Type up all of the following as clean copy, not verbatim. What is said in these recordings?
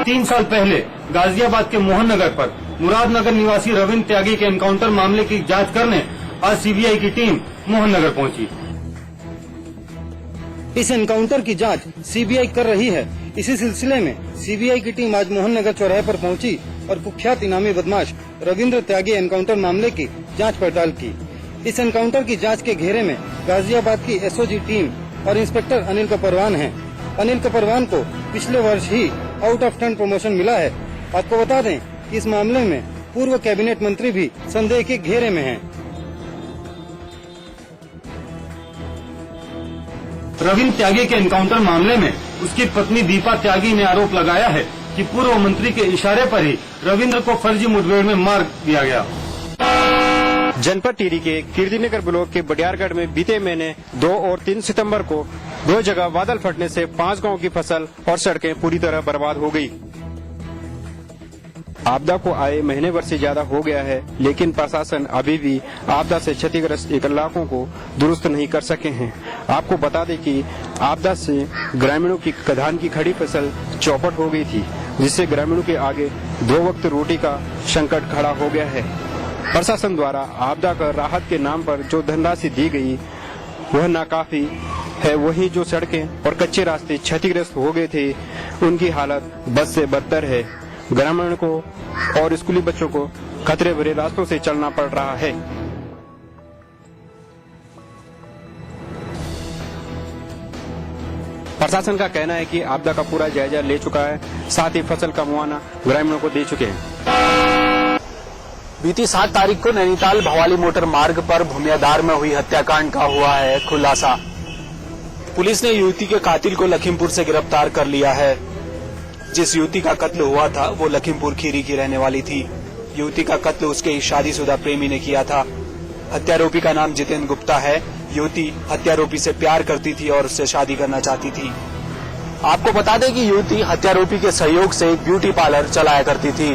3 साल पहले गाजियाबाद के मोहन नगर पर मुरादनगर निवासी रविंद्र त्यागी के एनकाउंटर मामले की जांच करने आज सीबीआई की टीम मोहन नगर पहुंची। इस एनकाउंटर की जांच सीबीआई कर रही है। इसी सिलसिले में सीबीआई की टीम आज मोहन नगर चौराहे पर पहुंची और कुख्यात इनामी बदमाश रविंद्र त्यागी एनकाउंटर मामले की जांच पड़ताल की। इस एनकाउंटर की जांच के घेरे में गाजियाबाद की एसओजी टीम और इंस्पेक्टर अनिल कपरवान हैं। अनिल कपरवान को पिछले वर्ष ही आउट ऑफ टर्न प्रमोशन मिला है। आपको बता दें कि इस मामले में पूर्व कैबिनेट मंत्री भी संदेह के घेरे में हैं। रविंद्र त्यागी के एनकाउंटर मामले में उसकी पत्नी दीपा त्यागी ने आरोप लगाया है कि पूर्व मंत्री के इशारे पर ही रविंद्र को फर्जी मुठभेड़ में मार दिया गया। जनपद टिहरी के कीर्तिनगर ब्लॉक के बडियारगढ़ में बीते महीने 2 और 3 सितंबर को 2 जगह बादल फटने से 5 गांव की फसल और सड़कें पूरी तरह बर्बाद हो गई। आपदा को आए महीने भर से ज्यादा हो गया है, लेकिन प्रशासन अभी भी आपदा से क्षतिग्रस्त इलाकों को दुरुस्त नहीं कर सके हैं। आपको बता दें कि आपदा से ग्रामीणों की धान की खड़ी फसल चौपट हो गई थी, जिससे ग्रामीणों के आगे 2 वक्त रोटी का संकट खड़ा हो गया है। प्रशासन द्वारा आपदा कर राहत के नाम पर जो धनराशि दी गई वह नाकाफी है। वहीं जो सड़कें और कच्चे रास्ते क्षतिग्रस्त हो गए थे, उनकी हालत बद से बदतर है। ग्रामीणों को और स्कूली बच्चों को खतरे भरे रास्तों से चलना पड़ रहा है। प्रशासन का कहना है कि आपदा का पूरा जायजा ले चुका है, साथ ही फसल का मुआवजा ग्रामीणों को दे चुके हैं। बीती 7 तारीख को नैनीताल भवाली मोटर मार्ग पर भूमियाधार में हुई हत्याकांड का हुआ है खुलासा। पुलिस ने युवती के कातिल को लखीमपुर से गिरफ्तार कर लिया है। जिस युवती का कत्ल हुआ था वो लखीमपुर खीरी की रहने वाली थी। युवती का कत्ल उसके ही शादीशुदा प्रेमी ने किया था। हत्यारोपी का नाम जितेंद्र गुप्ता है। युवती हत्यारोपी से प्यार करती थी और उससे शादी करना चाहती थी। आपको बता दें कि युवती हत्यारोपी के सहयोग से एक ब्यूटी पार्लर चलाया करती थी।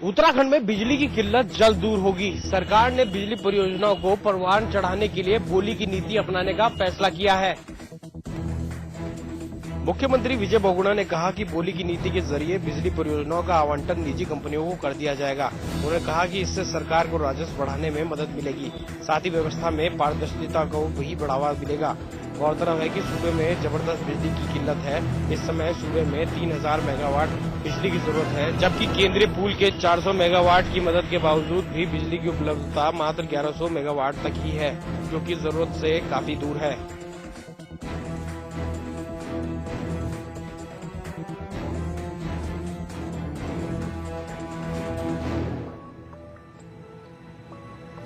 उत्तराखंड में बिजली की किल्लत जल्द दूर होगी। सरकार ने बिजली परियोजनाओं को परवान चढ़ाने के लिए बोली की नीति अपनाने का फैसला किया है। मुख्यमंत्री विजय बहुगुणा ने कहा कि बोली की नीति के जरिए बिजली परियोजनाओं का आवंटन निजी कंपनियों को कर दिया जाएगा। उन्होंने कहा कि इससे सरकार को राजस्व बढ़ाने में मदद मिलेगी, साथ ही व्यवस्था में पारदर्शिता को भी बढ़ावा मिलेगा। गौरतलब है कि सूबे में जबरदस्त बिजली की किल्लत है। इस समय सूबे में 3000 मेगावाट बिजली की जरूरत है, जबकि केंद्रीय पूल के 400 मेगावाट की मदद के बावजूद भी बिजली की उपलब्धता मात्र 1100 मेगावाट तक ही है, जो कि जरूरत से काफी दूर है।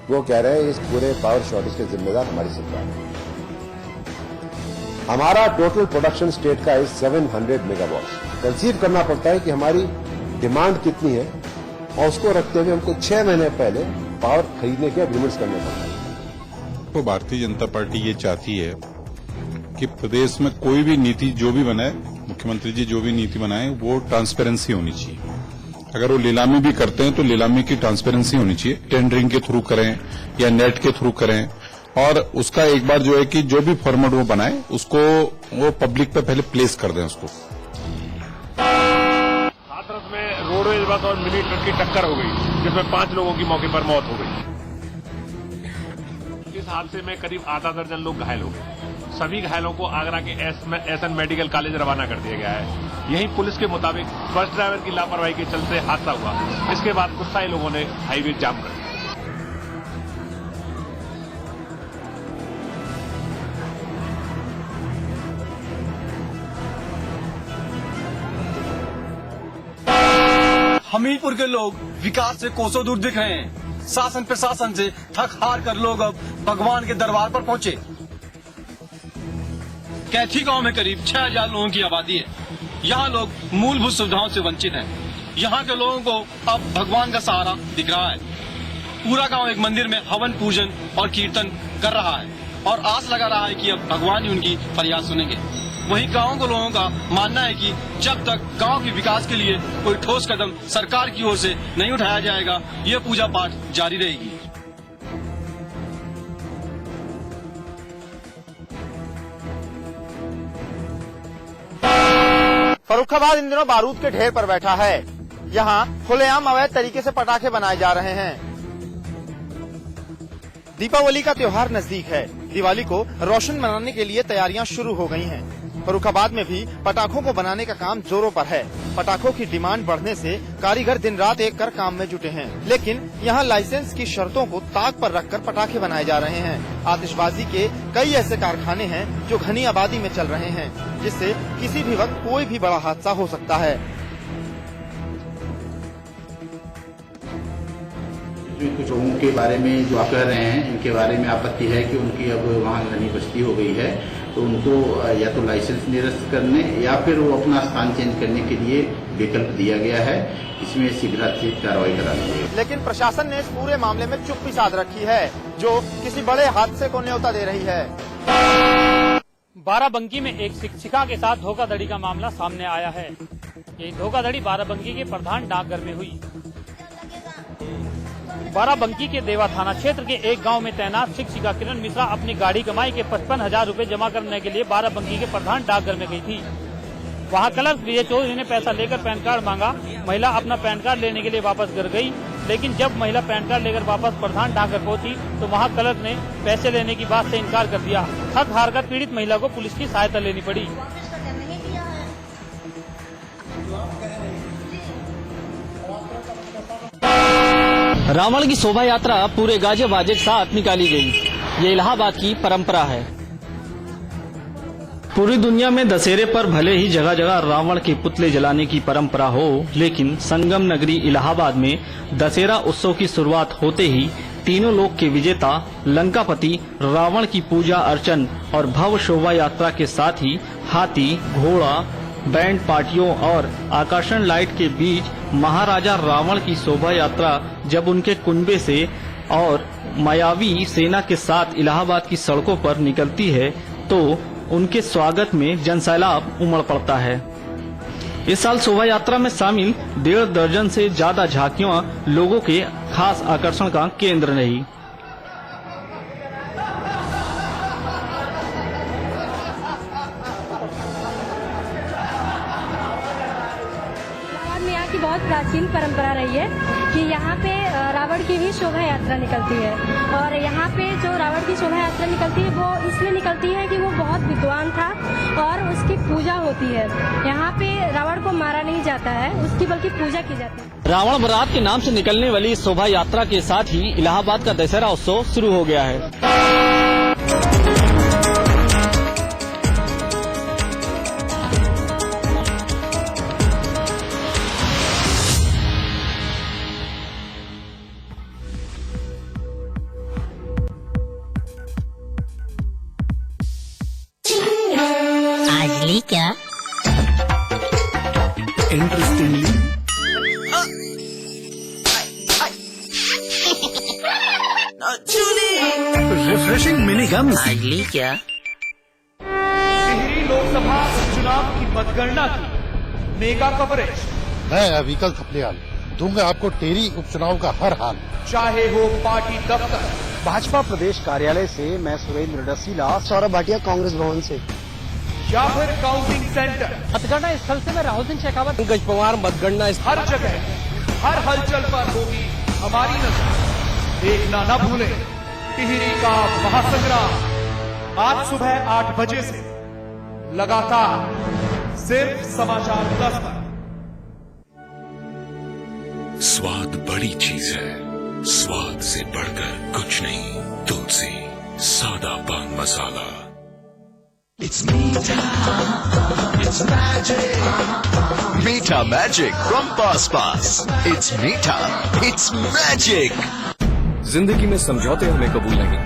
वो कह रहे हैं इस पूरे पावर शॉर्टेज के जिम्मेदार हमारी सरकार है। हमारा टोटल प्रोडक्शन स्टेट का 700 मेगावाट। कंसीव करना पड़ता है कि हमारी डिमांड कितनी है और उसको रखते हुए हमको 6 महीने पहले पावर खरीदने के एग्रीमेंट्स करने पड़ते हैं। तो भारतीय जनता पार्टी ये चाहती है कि प्रदेश में कोई भी नीति जो भी बनाए, मुख्यमंत्री जी जो भी नीति बनाए, वो ट्रांसपेरेंसी होनी चाहिए। अगर वो नीलामी भी करते हैं तो नीलामी की ट्रांसपेरेंसी होनी चाहिए। टेंडरिंग के थ्रू करें या नेट के थ्रू करें, और उसका एक बार जो है कि जो भी फॉर्मेट वो बनाए उसको वो पब्लिक पे पहले प्लेस कर दें उसको। हाथरस में रोडवेज बस और मिनी ट्रक की टक्कर हो गई, जिसमें 5 लोगों की मौके पर मौत हो गई। इस हादसे में करीब आधा दर्जन लोग घायल हो गए। सभी घायलों को आगरा के एसएन मेडिकल कॉलेज रवाना कर दिया गया है। यहीं पुलिस के मुताबिक बस ड्राइवर की लापरवाही के चलते हादसा हुआ। इसके बाद गुस्साए लोगों ने हाईवे जाम कर दिया। हमीरपुर के लोग विकास से कोसों दूर दिख रहे हैं। शासन प्रशासन से थक हार कर लोग अब भगवान के दरबार पर पहुंचे। कैथी गांव में करीब 6000 लोगों की आबादी है। यहाँ लोग मूलभूत सुविधाओं से वंचित हैं। यहाँ के लोगों को अब भगवान का सहारा दिख रहा है। पूरा गांव एक मंदिर में हवन पूजन और कीर्तन कर रहा है और आस लगा रहा है कि अब भगवान ही उनकी फरियाद सुनेंगे। वहीं गांव के लोगों का मानना है कि जब तक गांव के विकास के लिए कोई ठोस कदम सरकार की ओर से नहीं उठाया जाएगा, ये पूजा पाठ जारी रहेगी। फर्रुखाबाद इन दिनों बारूद के ढेर पर बैठा है। यहाँ खुलेआम अवैध तरीके से पटाखे बनाए जा रहे हैं। दीपावली का त्योहार नजदीक है। दिवाली को रोशन मनाने के लिए तैयारियां शुरू हो गई हैं। फर्रुखाबाद में भी पटाखों को बनाने का काम जोरों पर है। पटाखों की डिमांड बढ़ने से कारीगर दिन रात एक कर काम में जुटे हैं, लेकिन यहाँ लाइसेंस की शर्तों को ताक पर रखकर पटाखे बनाए जा रहे हैं। आतिशबाजी के कई ऐसे कारखाने हैं जो घनी आबादी में चल रहे हैं, जिससे किसी भी वक्त कोई भी बड़ा हादसा हो सकता है। कुछ लोगों के बारे में जो आप कह रहे हैं, इनके बारे में आपत्ति है कि उनकी अब वहाँ घनी बस्ती हो गई है, तो उनको या तो लाइसेंस निरस्त करने या फिर वो अपना स्थान चेंज करने के लिए विकल्प दिया गया है। इसमें शीघ्रातिशीघ्र कार्रवाई करानी है। लेकिन प्रशासन ने इस पूरे मामले में चुप्पी साध रखी है, जो किसी बड़े हादसे को न्योता दे रही है। बाराबंकी में एक शिक्षिका के साथ धोखाधड़ी का मामला सामने आया है। ये धोखाधड़ी बाराबंकी के प्रधान डाकघर में हुई। बाराबंकी के देवा थाना क्षेत्र के एक गांव में तैनात शिक्षिका किरण मिश्रा अपनी गाड़ी कमाई के 55,000 रूपए जमा करने के लिए बाराबंकी के प्रधान डाकघर में गई थी। वहां क्लर्क विजय चौधरी ने पैसा लेकर पैन कार्ड मांगा। महिला अपना पैन कार्ड लेने के लिए वापस घर गई, लेकिन जब महिला पैन कार्ड लेकर वापस प्रधान डाकघर पहुंची तो वहां क्लर्क ने पैसे लेने की बात से इनकार कर दिया। थक हार कर पीड़ित महिला को पुलिस की सहायता लेनी पड़ी। रावण की शोभा यात्रा पूरे गाजे बाजे के साथ निकाली गई। ये इलाहाबाद की परंपरा है। पूरी दुनिया में दशहरे पर भले ही जगह जगह रावण के पुतले जलाने की परंपरा हो, लेकिन संगम नगरी इलाहाबाद में दशहरा उत्सव की शुरुआत होते ही तीनों लोक के विजेता लंकापति रावण की पूजा अर्चन और भव्य शोभा यात्रा के साथ ही हाथी, घोड़ा, बैंड पार्टियों और आकर्षण लाइट के बीच महाराजा रावण की शोभा यात्रा जब उनके कुंबे से और मायावी सेना के साथ इलाहाबाद की सड़कों पर निकलती है तो उनके स्वागत में जनसैलाब उमड़ पड़ता है। इस साल शोभा यात्रा में शामिल 1.5 दर्जन से ज्यादा झांकियां लोगों के खास आकर्षण का केंद्र रही। की बहुत प्राचीन परंपरा रही है कि यहाँ पे रावण की भी शोभा यात्रा निकलती है, और यहाँ पे जो रावण की शोभा यात्रा निकलती है वो इसलिए निकलती है कि वो बहुत विद्वान था और उसकी पूजा होती है। यहाँ पे रावण को मारा नहीं जाता है, उसकी बल्कि पूजा की जाती है। रावण बारात के नाम से निकलने वाली शोभा यात्रा के साथ ही इलाहाबाद का दशहरा उत्सव शुरू हो गया है। क्या इंटरेस्टिंगली रिफ्रेशिंग मिनी गम्स। आजली क्या टिहरी लोकसभा चुनाव की मतगणना की मेगा कवरेज। मैं अविकल थपलियाल दूंगा आपको टेरी उपचुनाव का हर हाल, चाहे हो पार्टी दफ्तर, भाजपा प्रदेश कार्यालय से मैं सुरेंद्र डसीला, सौरभ भाटिया कांग्रेस भवन से, या फिर काउंटिंग सेंटर, मतगणना स्थल से मैं राहुल सिंह शेखावत, पंकज पवार मतगणना हर जगह हर हलचल पर होगी हमारी नजर। देखना न भूले टिहरी का महासंग्राम आज सुबह 8 बजे से लगातार सिर्फ समाचार 10 पर। स्वाद बड़ी चीज है, स्वाद से बढ़कर कुछ नहीं। तुलसी सादा पान मसाला। It's Meeta. It's magic. Meeta magic from Pass Pass. It's Meeta. It's magic. जिंदगी में समझौते हमें कबूल नहीं,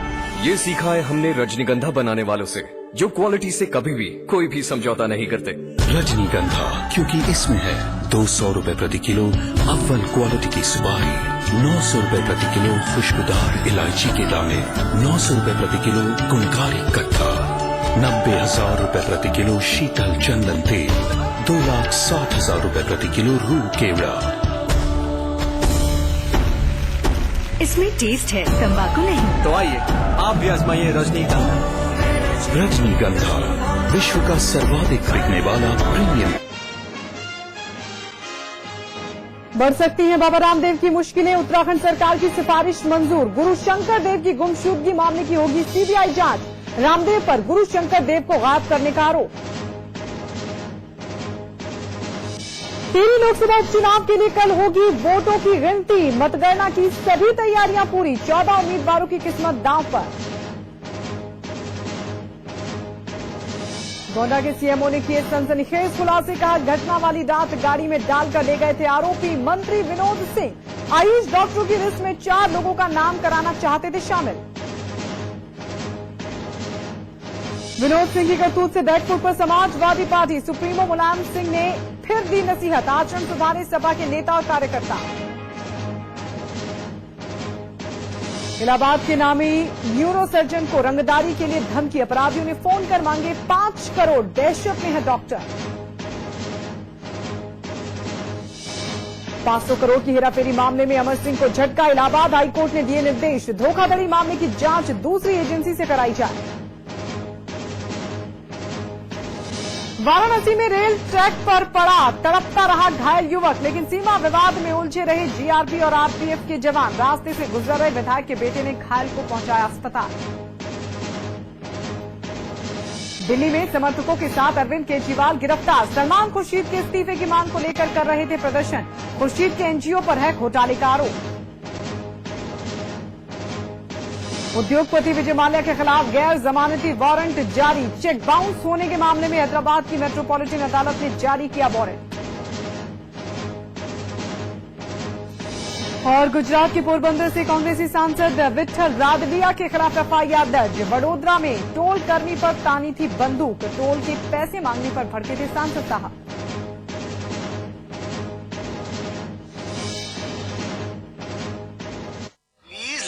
ये सीखा है हमने रजनीगंधा बनाने वालों से, जो क्वालिटी से कभी भी कोई भी समझौता नहीं करते। रजनीगंधा, क्योंकि इसमें है 200 रुपए प्रति किलो अव्वल क्वालिटी की सुपारी, 900 रुपए प्रति किलो खुशबूदार इलायची के दाने, 900 रुपए प्रति किलो गुणकारी कट्टा, 90,000 रुपए प्रति किलो शीतल चंदन तेल, 2,60,000 रुपए प्रति किलो रूह केवड़ा। इसमें टेस्ट है, तंबाकू नहीं। तो आइए आप भी आजमाइए रजनीगंधा। रजनीगंधा विश्व का सर्वाधिक बिकने वाला प्रीमियम। बढ़ सकती हैं बाबा रामदेव की मुश्किलें, उत्तराखंड सरकार की सिफारिश मंजूर। गुरु शंकर देव की गुमशुदगी मामले की होगी सीबीआई जांच। रामदेव पर गुरु शंकर देव को गायब करने का आरोप। टिहरी लोकसभा उपचुनाव के लिए कल होगी वोटों की गिनती। मतगणना की सभी तैयारियां पूरी, 14 उम्मीदवारों की किस्मत दांव पर। गोंडा के सीएमओ ने किए सनसनीखेज खुलासे, कहा घटना वाली रात गाड़ी में डालकर ले गए थे आरोपी। मंत्री विनोद सिंह आयुष डॉक्टरों की लिस्ट में 4 लोगों का नाम कराना चाहते थे शामिल। विनोद सिंह की करतूत से बैकफुट पर समाजवादी पार्टी। सुप्रीमो मुलायम सिंह ने फिर दी नसीहत, आचरण सुधारे सपा के नेता और कार्यकर्ता। इलाहाबाद के नामी न्यूरोसर्जन को रंगदारी के लिए धमकी, अपराधियों ने फोन कर मांगे 5 करोड़, दहशत में है डॉक्टर। 500 करोड़ की हेराफेरी मामले में अमर सिंह को झटका, इलाहाबाद हाईकोर्ट ने दिए निर्देश, धोखाधड़ी मामले की जांच दूसरी एजेंसी से कराई जाए। वाराणसी में रेल ट्रैक पर पड़ा, तड़पता रहा घायल युवक, लेकिन सीमा विवाद में उलझे रहे जीआरपी और आरपीएफ के जवान। रास्ते से गुजर रहे विधायक के बेटे ने घायल को पहुंचाया अस्पताल। दिल्ली में समर्थकों के साथ अरविंद केजरीवाल गिरफ्तार। सलमान खुर्शीद के इस्तीफे की मांग को लेकर कर रहे थे प्रदर्शन। खुर्शीद के एनजीओ पर है घोटाले का आरोप। उद्योगपति विजय माल्या के खिलाफ गैर जमानती वारंट जारी। चेक बाउंस होने के मामले में हैदराबाद की मेट्रोपॉलिटन अदालत ने जारी किया वारंट। और गुजरात के पोरबंदर से कांग्रेसी सांसद विठल रादडिया के खिलाफ एफआईआर दर्ज। वडोदरा में टोल कर्मी पर तानी थी बंदूक, टोल के पैसे मांगने पर भड़के थे सांसद साहब।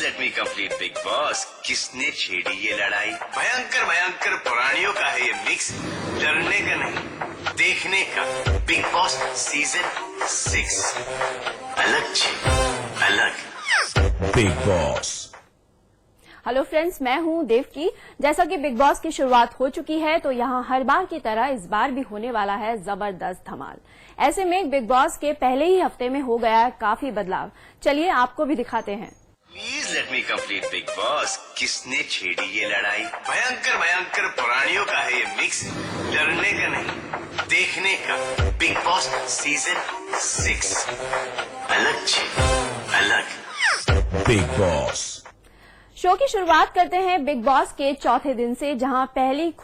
Let me complete big boss. किसने छेड़ी ये लड़ाई? भयंकर भयंकर प्राणियों का है ये मिक्स, डरने का नहीं देखने का। बिग बॉस सीजन 6 अलग छे अलग बिग बॉस। हेलो फ्रेंड्स, मैं हूं देवकी। जैसा कि बिग बॉस की शुरुआत हो चुकी है तो यहां हर बार की तरह इस बार भी होने वाला है जबरदस्त धमाल। ऐसे में बिग बॉस के पहले ही हफ्ते में हो गया है काफी बदलाव। चलिए आपको भी दिखाते हैं। Please let me complete big boss. किसने छेड़ी ये लड़ाई? भयंकर भयंकर प्राणियों का है ये मिक्स, डरने का नहीं देखने का। बिग बॉस सीजन 6 अलग छे अलग बिग बॉस। शो की शुरुआत करते हैं बिग बॉस के चौथे दिन से, जहां पहली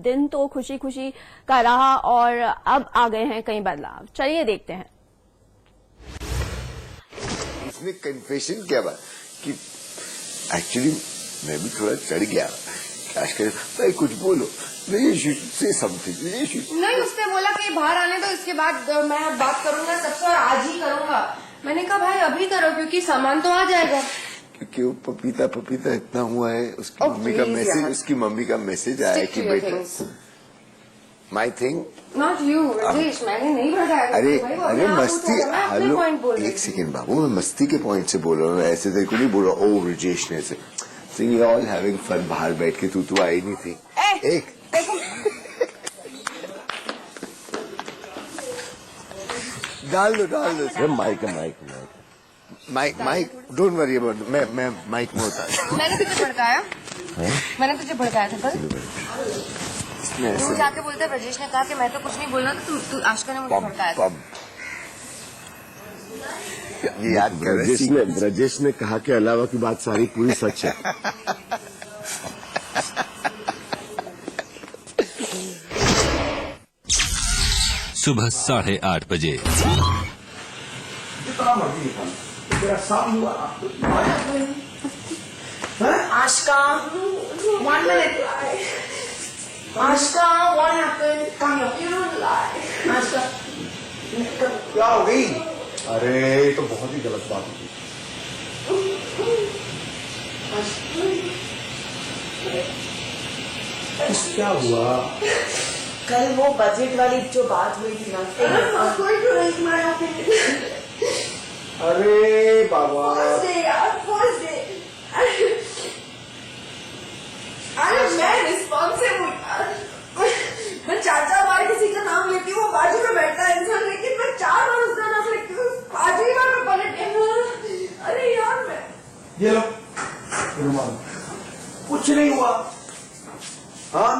दिन तो खुशी खुशी का रहा और अब आ गए हैं कई बदलाव। चलिए देखते हैं। इसमें कन्फेशन क्या बात कि एक्चुअली मैं भी थोड़ा चढ़ गया। कैश कर भाई कुछ बोलो, नहीं से समथिंग नहीं। उसने बोला कि बाहर आने दो, इसके बाद मैं बात करूंगा सबसे और आज ही करूंगा। मैंने कहा भाई अभी करो क्योंकि सामान तो आ जाएगा। क्योंकि वो पपीता इतना हुआ है। उसकी मम्मी का मैसेज आया कि बेटा my thing not you Rajesh, मैंने नहीं भगाया। अरे मस्ती, हेलो एक सेकेंड बाबू, मैं मस्ती के पॉइंट से बोल रहा हूँ, ऐसे तेरे को नहीं बोल रहा। ओ राजेश ने ऐसे सिंग ऑल हैविंग फन, बाहर बैठ के तू आई नहीं थी। एक डाल दो माइक डोंट वरी अबाउट, मैं माइक में होता है। मैंने तुझे भड़काया था कल। तू जाके बोलते ब्रजेश ने कहा कि मैं तो कुछ नहीं बोल रहा था, तू आशका ने मुझे भड़काया था। याद कर, ब्रजेश ने कहा के अलावा की बात सारी पूरी सच है। सुबह 8:30 बजे। आशका 1 minute। Aashka what happened? Come here. You don't lie. आशका क्या हो गई? अरे तो बहुत ही गलत बात हुई। क्या हुआ? कल वो बजट वाली जो बात हुई थी ना, अरे बाबा फर्स्ट डे अरे मैं रिस्पॉन्सिव हूँ यार। मैं 4 बार किसी का नाम लेती हूँ, बाजू में बैठता है इंसान, लेकिन मैं 4 बार उसका नाम लेती हूँ। बाजू ये लो रुमाल। कुछ नहीं हुआ। हाँ